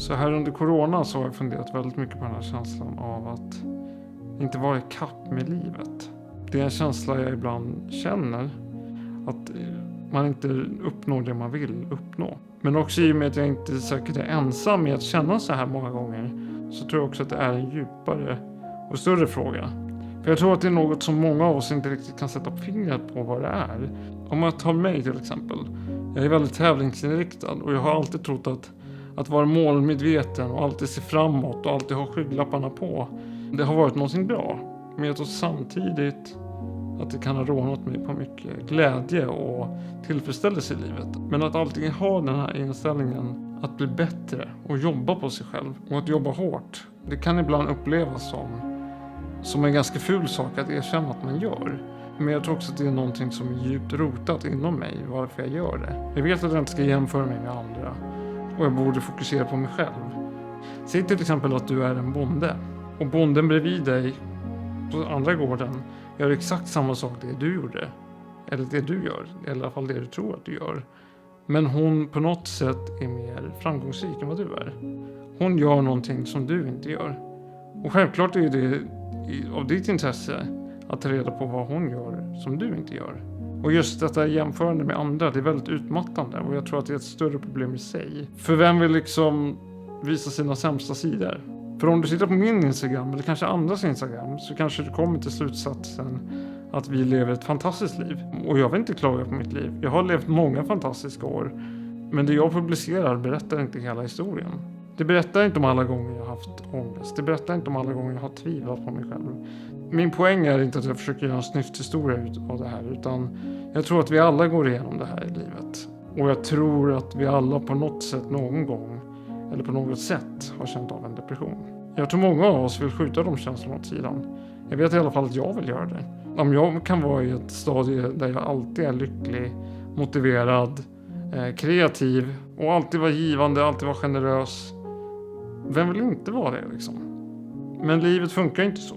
Så här under corona så har jag funderat väldigt mycket på den här känslan av att inte vara i kapp med livet. Det är en känsla jag ibland känner, att man inte uppnår det man vill uppnå. Men också i och med att jag inte säkert är ensam med att känna så här många gånger, så tror jag också att det är en djupare och större fråga. För jag tror att det är något som många av oss inte riktigt kan sätta fingret på vad det är. Om jag tar mig till exempel. Jag är väldigt tävlingsinriktad och jag har alltid trott att vara målmedveten och alltid se framåt och alltid ha skygglapparna på, det har varit någonting bra. Men jag tror samtidigt att det kan ha rånat mig på mycket glädje och tillfredsställelse i livet. Men att alltid ha den här inställningen att bli bättre och jobba på sig själv och att jobba hårt, det kan ibland upplevas som en ganska ful sak att erkänna att man gör. Men jag tror också att det är någonting som är djupt rotat inom mig, varför jag gör det. Jag vet att jag inte ska jämföra mig med andra och jag borde fokusera på mig själv. Säg till exempel att du är en bonde och bonden bredvid dig på andra gården gör exakt samma sak det du gjorde. Eller det du gör, i alla fall det du tror att du gör. Men hon på något sätt är mer framgångsrik än vad du är. Hon gör någonting som du inte gör. Och självklart är det av ditt intresse att ta reda på vad hon gör som du inte gör. Och just detta jämförande med andra, det är väldigt utmattande. Och jag tror att det är ett större problem i sig. För vem vill liksom visa sina sämsta sidor? För om du tittar på min Instagram eller kanske andras Instagram, så kanske du kommer till slutsatsen att vi lever ett fantastiskt liv. Och jag vill inte klaga på mitt liv. Jag har levt många fantastiska år. Men det jag publicerar berättar inte hela historien. Det berättar inte om alla gånger jag har haft ångest. Det berättar inte om alla gånger jag har tvivlat på mig själv. Min poäng är inte att jag försöker göra en snyfthistoria av det här. Utan jag tror att vi alla går igenom det här i livet. Och jag tror att vi alla på något sätt någon gång eller på något sätt har känt av en depression. Jag tror många av oss vill skjuta de känslorna åt sidan. Jag vet i alla fall att jag vill göra det. Om jag kan vara i ett stadie där jag alltid är lycklig, motiverad, kreativ och alltid vara givande, alltid vara generös. Vem vill inte vara det liksom? Men livet funkar inte så.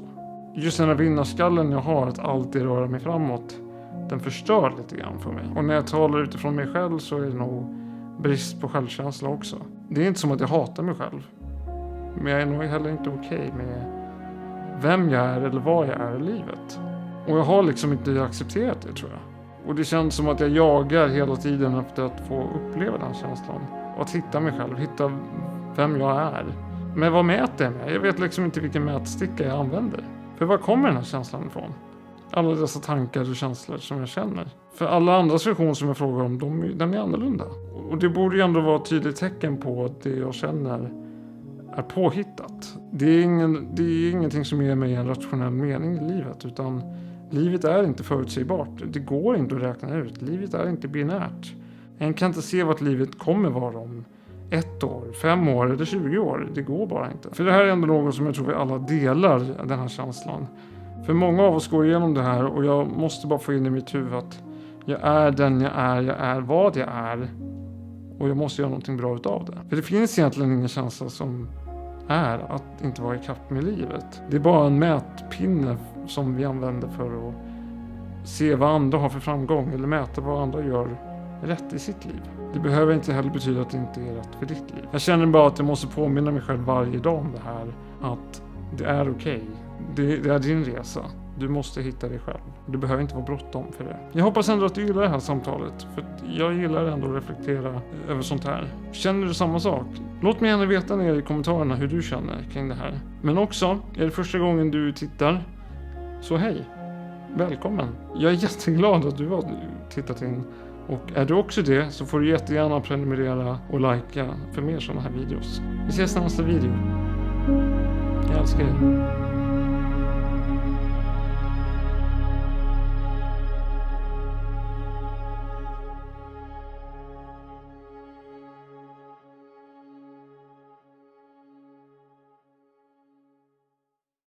Just den här vinnarskallen jag har att alltid röra mig framåt, den förstör lite grann för mig. Och när jag talar utifrån mig själv så är det nog brist på självkänsla också. Det är inte som att jag hatar mig själv. Men jag är nog heller inte okej med vem jag är eller vad jag är i livet. Och jag har liksom inte accepterat det, tror jag. Och det känns som att jag jagar hela tiden efter att få uppleva den känslan. Och att hitta mig själv, hitta vem jag är. Men vad mäter jag med? Jag vet liksom inte vilken mätsticka jag använder. För var kommer den här känslan ifrån? Alla dessa tankar och känslor som jag känner. För alla andras version som jag frågar om, den är annorlunda. Och det borde ju ändå vara ett tydligt tecken på att det jag känner är påhittat. Det är ingenting som ger mig en rationell mening i livet, utan livet är inte förutsägbart. Det går inte att räkna ut. Livet är inte binärt. En kan inte se vart livet kommer vara om 1 år, 5 år eller 20 år. Det går bara inte. För det här är ändå något som jag tror vi alla delar, den här känslan. För många av oss går igenom det här och jag måste bara få in i mitt huvud att jag är den jag är vad jag är. Och jag måste göra någonting bra utav det. För det finns egentligen ingen känsla som är att inte vara i kapp med livet. Det är bara en mätpinne som vi använder för att se vad andra har för framgång. Eller mäta vad andra gör rätt i sitt liv. Det behöver inte heller betyda att det inte är rätt för ditt liv. Jag känner bara att jag måste påminna mig själv varje dag om det här. Att det är okej. Det är din resa. Du måste hitta dig själv. Du behöver inte vara bråttom för det. Jag hoppas ändå att du gillar det här samtalet. För jag gillar ändå att reflektera över sånt här. Känner du samma sak? Låt mig gärna veta ner i kommentarerna hur du känner kring det här. Men också, är det första gången du tittar? Så hej. Välkommen. Jag är jätteglad att du har tittat in. Och är du också det så får du jättegärna prenumerera och likea för mer sådana här videos. Vi ses i nästa video. Jag älskar er.